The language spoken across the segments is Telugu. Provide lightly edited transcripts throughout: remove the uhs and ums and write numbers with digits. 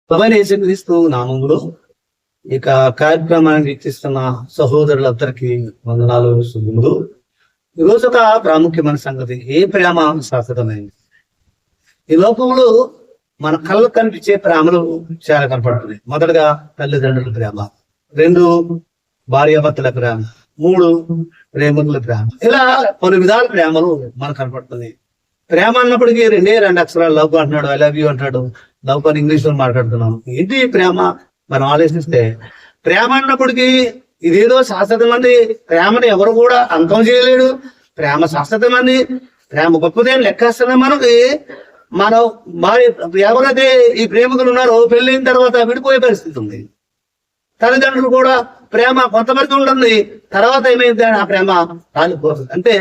ప్రభువైన యేసుక్రీస్తు నామములో ఇక కార్యక్రమాన్ని వీక్షిస్తున్న సహోదరులందరికీ వందనాలు, శుభములు. ఈరోజు ఒక ప్రాముఖ్యమైన సంగతి, ఏ ప్రేమ శాశ్వతమైంది. ఈ లోకంలో మన కళ్ళకు కనిపించే ప్రేమలు చాలా కనపడుతున్నాయి. మొదటగా తల్లిదండ్రుల ప్రేమ, 2 భార్యాభర్తల ప్రేమ, 3 ప్రేమికుల ప్రేమ, ఇలా పలు విధాల ప్రేమలు మనకు కనపడుతుంది. ప్రేమ అన్నప్పటికీ 2 అక్షరాలు లవ్ అంటున్నాడు, ఐ లవ్ యూ అంటాడు. లవ్ అని ఇంగ్లీష్ లో మాట్లాడుతున్నాం. ఏంటి ప్రేమ? మనం ఆలోచిస్తే ప్రేమ అన్నప్పటికీ ఇదేదో శాశ్వతమంది. ప్రేమని ఎవరు కూడా అంతం చేయలేడు. ప్రేమ శాశ్వతమంది, ప్రేమ గొప్పదేని లెక్కేస్తున్నాం. మనం ఎవరైతే ఈ ప్రేమికులు ఉన్నారో పెళ్ళైన తర్వాత విడిపోయే పరిస్థితి ఉంది. తల్లిదండ్రులు కూడా ప్రేమ కొంతవరకు ఉంటుంది, తర్వాత ఏమైంది ఆ ప్రేమ కాలిపోతుంది. అంటే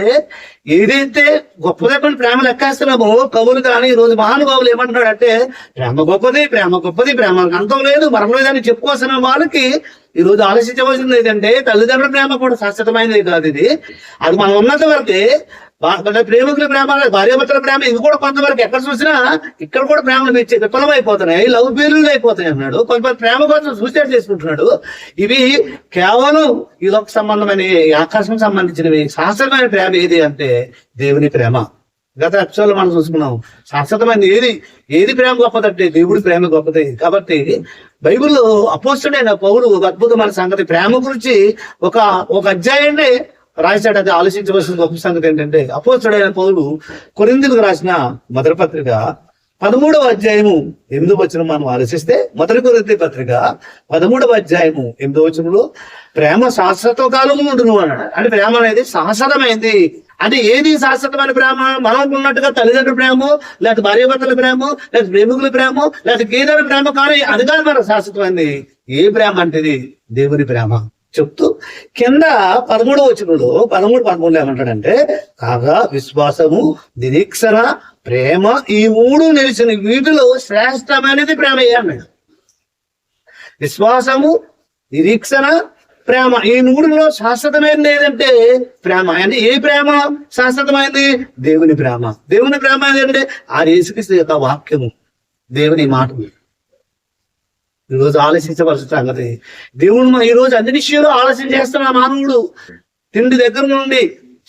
ఏదైతే గొప్పదైన ప్రేమ లెక్కేస్తున్నామో కవులు కానీ ఈరోజు మహానుభావులు ఏమంటున్నాడు అంటే ప్రేమ గొప్పది, ప్రేమ గొప్పది, ప్రేమ అంతం లేదు, మరణం లేదని చెప్పుకోసిన వాళ్ళకి ఈరోజు ఆలోచించవలసింది ఏంటంటే తల్లిదండ్రుల ప్రేమ కూడా శాశ్వతమైనది కాదు. అది మనం ఉన్నంత వరకే. ప్రేమికుల ప్రేమ, భార్యాభర్తల ప్రేమ, ఇది కూడా కొంతవరకు ఎక్కడ చూసినా ఇక్కడ కూడా ప్రేమలు మెచ్చి విఫలమైపోతున్నాయి, లవ్ ఫెయిల్యూర్ అయిపోతున్నాయి అన్నాడు. కొంతమంది ప్రేమ కోసం సూసైడ్ చేసుకుంటున్నాడు. ఇవి కేవలం ఈ లోక సంబంధమైన ఆకాశం సంబంధించినవి. శాశ్వతమైన ప్రేమ ఏది అంటే దేవుని ప్రేమ. గత ఎపిసోడ్లో మనం చూసుకున్నాం. శాశ్వతమైన ఏది ప్రేమ గొప్పదంటే దేవుడి ప్రేమ గొప్పది. కాబట్టి బైబిల్లో అపోస్తుడైన పౌలు ఒక అద్భుతమైన సంగతి ప్రేమ గురించి ఒక అధ్యాయాన్ని రాశాడు. అది ఆలోచించవలసిన గొప్ప సంగతి ఏంటంటే అపోస్తుడైన పౌలు కొరింథీయులకు రాసిన మొదటి పత్రిక 13వ అధ్యాయము 8వ వచనం మనం ఆలోచిస్తే, మొదటి కొరింథీ పత్రిక 13వ అధ్యాయము 8వ వచనంలో ప్రేమ శాశ్వత కాలము ఉండును అన్నాడు. అంటే ప్రేమ అనేది శాశ్వతమైంది. అంటే ఏది శాశ్వతమైన ప్రేమ? మనం ఉన్నట్టుగా తల్లిదండ్రుల ప్రేమ, లేకపోతే భార్యాభర్తల ప్రేమ, లేకపోతే ప్రేమికుల ప్రేమ, లేకపోతే ఏదైనా ప్రేమ కానీ అది కాదు మన శాశ్వతమైంది. ఏ ప్రేమ అంటే దేవుని ప్రేమ చెప్తూ కింద 13వ వచనంలో 13 ఏమంటాడంటే కాగా విశ్వాసము, నిరీక్షణ, ప్రేమ, ఈ 3 నిలిచిన వీటిలో శ్రేష్టమైనది ప్రేమ అన్నాడు. విశ్వాసము, నిరీక్షణ, ప్రేమ, ఈ 3లో శాశ్వతమైనది ఏదంటే ప్రేమ. అంటే ఏ ప్రేమ శాశ్వతమైనది? దేవుని ప్రేమ. దేవుని ప్రేమ ఏంటంటే ఆ యేసుక్రీస్తు యొక్క వాక్యము, దేవుని మాట. ఈరోజు ఆలోచించవలసిన సంగతి దేవుడు ఈరోజు అన్ని విషయంలో ఆలోచన చేస్తున్న మానవుడు. తిండి దగ్గర నుండి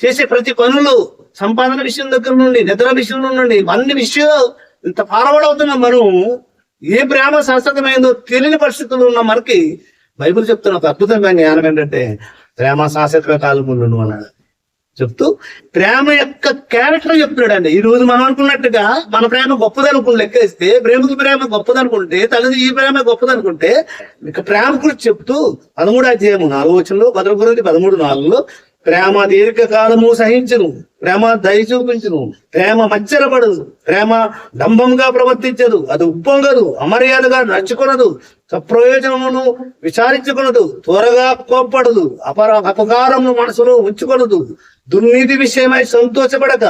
చేసే ప్రతి పనులు, సంపాదన విషయం దగ్గర నుండి, నిద్ర విషయం నుండి, అన్ని విషయాలు ఇంత పారబడవుతున్నాం. మనం ఏ ప్రేమ శాశ్వతమైందో తెలియని పరిస్థితుల్లో ఉన్న మనకి బైబిల్ చెప్తున్న ఒక అద్భుతమైన జ్ఞానం ఏంటంటే ప్రేమ శాశ్వత కాలం ఉండును అన్నాడు. చెప్తూ ప్రేమ యొక్క క్యారెక్టర్ చెప్తున్నాడండి. ఈ రోజు మనం అనుకున్నట్టుగా మన ప్రేమ గొప్పదనుకుని లెక్కేస్తే, ప్రేమికుల ప్రేమ గొప్పదనుకుంటే, తల్లి ఈ ప్రేమ గొప్పదనుకుంటే, ఇక ప్రేమ గురించి చెప్తూ 13వ అధ్యాయము 4వ వచనంలో, 13:4లో ప్రేమ దీర్ఘకాలము సహించును, ప్రేమ దయ చూపించును, ప్రేమ మచ్చరపడదు, ప్రేమ డంబంగా ప్రవర్తించదు, అది ఉప్పొంగదు, అమర్యాదగా నడుచుకొనదు, సప్రయోజనమును విచారించుకొనదు, త్వరగా కోప్పడదు, అపకారమును మనసులో ఉంచుకొనదు, దుర్నీతి విషయమై సంతోషపడక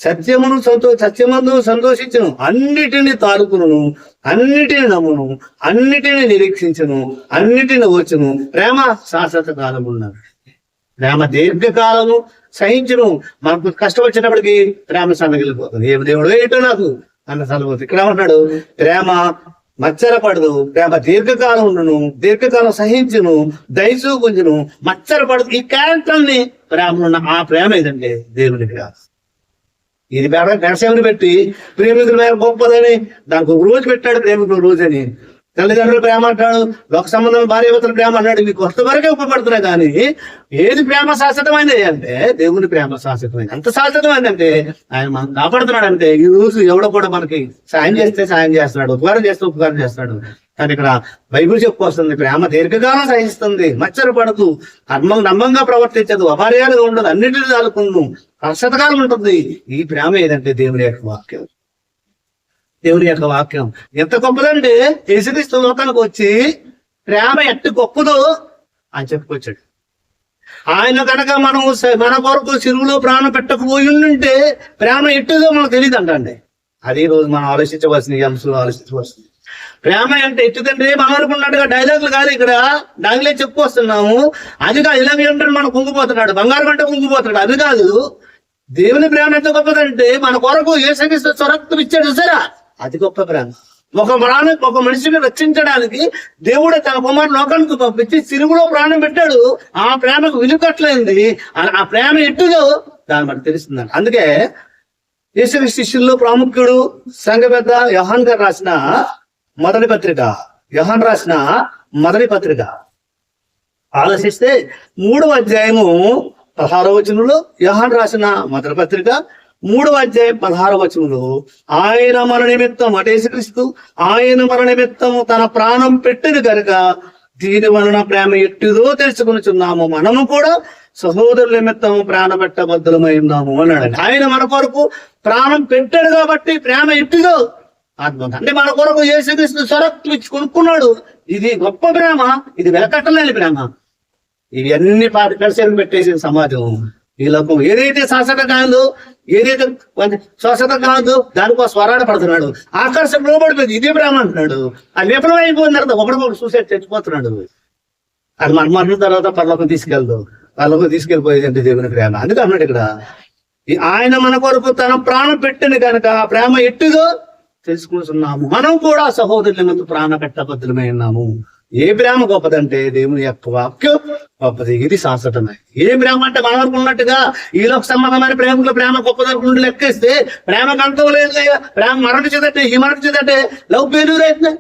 సత్యమందు సంతోషించును, అన్నిటిని తారుకును, అన్నిటిని నమ్మును, అన్నిటిని నిరీక్షించును, అన్నిటిని వచ్చును. ప్రేమ శాశ్వత కాలము ఉన్నది. ప్రేమ దీర్ఘకాలము సహించును. మనకు కష్టం వచ్చినప్పటికీ ప్రేమ సన్నగిలిపోతుంది. ఏమి దేవుడు ఏంటో నాకు అన్న సన్నపోతుంది. ఇక్కడ ఏమంటాడు? ప్రేమ మచ్చరపడదు, ప్రేమ దీర్ఘకాలం ఉండును, దీర్ఘకాలం సహించును, దయచూపుంచును, మచ్చరపడదు. ఈ క్యారెక్టర్ని ప్రేమలో ఉన్న ఆ ప్రేమ ఏదంటే దేవుని ప్రేమ. ఇది పెడసేమని పెట్టి ప్రేమికుల ప్రేమ గొప్పదని దానికి ఒక రోజు పెట్టాడు, ప్రేమికుల రోజు అని. తల్లిదండ్రుల ప్రేమ అంటాడు, లోక సంబంధం భార్యాభర్తల ప్రేమ అన్నాడు. ఇవి కొంతవరకే ఉపయోగపడుతున్నాయి. కానీ ఏది ప్రేమ శాశ్వతమైంది అంటే దేవుని ప్రేమ శాశ్వతమైంది. ఎంత శాశ్వతమైందంటే ఆయన మనం కాపాడుతున్నాడు. అంటే ఈ రోజు ఎవడో కూడా మనకి సాయం చేస్తే సాయం చేస్తున్నాడు, ఉపకారం చేస్తే ఉపకారం చేస్తున్నాడు. కానీ ఇక్కడ బైబిల్ చెప్పుకొస్తుంది ప్రేమ దీర్ఘకాలం సహిస్తుంది, మచ్చరపడదు, నమ్మంగా ప్రవర్తించదు, అపార్యాలుగా ఉండదు, అన్నింటినీ దాలుకుందు, శాశ్వతకాలం ఉంటుంది. ఈ ప్రేమ ఏదంటే దేవుని యొక్క వాక్యం. దేవుని యొక్క వాక్యం ఎంత గొప్పదంటే యేసుక్రీస్తు లోకానికి వచ్చి ప్రేమ ఎట్టు గొప్పదో అని చెప్పుకొచ్చాడు. ఆయన కనుక మనం మన కొరకు సిరువులో ప్రాణం పెట్టకపోయి ఉంటే ప్రేమ ఎట్టుదో మనకు తెలియదు అంటండి. అది రోజు మనం ఆలోచించవలసిన అంశంలో ఆలోచించవలసింది. ప్రేమ అంటే ఎట్టుదంటే మనం అనుకున్నట్టుగా డైలాగులు కాదు, ఇక్కడ డైలాగులే చెప్పుకొస్తున్నాము. అది కాదు, ఇలా ఏంటంటే మనం కుంగిపోతున్నాడు, బంగారం అంటే కుంగిపోతున్నాడు. అది కాదు, దేవుని ప్రేమ ఎంత గొప్పదంటే మన కొరకు యేసుక్రీస్తు స్వరక్తం ఇచ్చాడు చూసారా, అది గొప్ప ప్రేమ. ఒక మనిషిని రక్షించడానికి దేవుడు తన కుమారుడు లోకానికి పంపించి సిలువలో ప్రాణం పెట్టాడు. ఆ ప్రేమకు విలుకట్లేంది, ఆ ప్రేమ ఎట్టుదో దాన్ని బట్టి తెలుస్తుందండి. అందుకే యేసుక్రీస్తు శిష్యుల్లో ప్రాముఖ్యుడు సంఘ పెద్ద యోహాన్ గారు రాసిన మొదటి పత్రిక, యోహాన్ రాసిన మొదటి పత్రిక ఆలోచిస్తే 3వ అధ్యాయము 16వ వచనంలో, యోహాన్ రాసిన మొదటి పత్రిక 3వ అధ్యాయం 16వ వచనంలో, ఆయన మన నిమిత్తం యేసుక్రీస్తు ఆయన మన నిమిత్తము తన ప్రాణం పెట్టిన కనుక దీని వలన ప్రేమ ఎట్టిదో తెలుసుకొనుచున్నాము, మనము కూడా సహోదరుల నిమిత్తము ప్రాణ పెట్టబద్ధులమై ఉన్నాము అన్నాడు. ఆయన మన కొరకు ప్రాణం పెట్టాడు కాబట్టి ప్రేమ ఎట్టిదో ఆత్మ అంటే మన కొరకు యేసుక్రీస్తు సరక్తులు ఇచ్చి కొనుక్కున్నాడు. ఇది గొప్ప ప్రేమ, ఇది వెలకట్టలేని ప్రేమ. ఇవి అన్ని పరిశీలన పెట్టేసిన సమాజం ఈ లోకం ఏదైతే శాశ్వత కాదు, ఏదైతే శాశ్వత కాదు దానికోసం పోరాట పడుతున్నాడు. ఆకర్షణ లోబడిపోయింది, ఇదే ప్రేమ అంటున్నాడు. అది విఫలం అయిపోయిన తర్వాత ఒకరికొకరు సూసైడ్ చచ్చిపోతున్నాడు. అది మరణం తర్వాత పరలోకం తీసుకెళ్దు, పరలోకం తీసుకెళ్ళిపోయేది అంటే దేవుని ప్రేమ. అందుకే అన్నాడు ఇక్కడ, ఆయన మన కొరకు తన ప్రాణం పెట్టింది కనుక ప్రేమ ఎట్టుదో తెలుసుకుంటున్నాము, మనం కూడా సహోదరుల ముందు ప్రాణ పెట్టబద్ధులమై ఉన్నాము. ఏ ప్రేమ గొప్పదంటే దేవుని యొక్క వాక్యం గొప్పది, ఇది శాశ్వతమే. ఏ ప్రేమ అంటే మన వరకు ఉన్నట్టుగా ఈ లోక సంబంధమైన ప్రేమ గొప్పదనుకుంటూ లెక్కేస్తే ప్రేమకు అంతం లేదు. ప్రేమ మరణించదంటే ఈ మరణించదంటే లవ్ ఫెయిల్యూర్ అవుతుంది.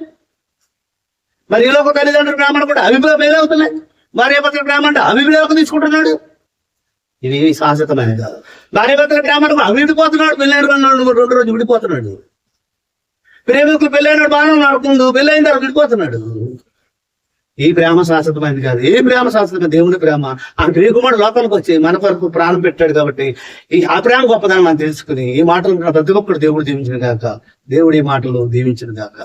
మరి ఈ లోక తల్లిదండ్రుల ప్రేమను కూడా అభిప్రాయం ఫెయిల్ అవుతున్నాయి. భార్య భర్తల ప్రేమ అంటే అభిప్రాయం తీసుకుంటున్నాడు, ఇది శాశ్వతమైనది కాదు. భార్య భర్తల ప్రేమను అవిడిపోతున్నాడు, పెళ్ళైన 2 రోజులు విడిపోతున్నాడు. ప్రేమికులు పెళ్ళైనాడు బాగా నడుకుండు, పెళ్ళైన తర్వాత విడిపోతున్నాడు. ఈ ప్రేమ శాశ్వతమైనది కాదు. ఏ ప్రేమ శాశ్వతమైన దేవుని ప్రేమ. ఆ ప్రియకుమారుడు లోకానికి వచ్చి మన కొరకు ప్రాణం పెట్టాడు కాబట్టి ఆ ప్రేమ గొప్పదాన్ని మనం తెలుసుకుని ఈ మాటలు ప్రతి ఒక్కరు దేవుడు దీవించిన గాక. దేవుడు ఈ మాటలు దీవించిన గాక.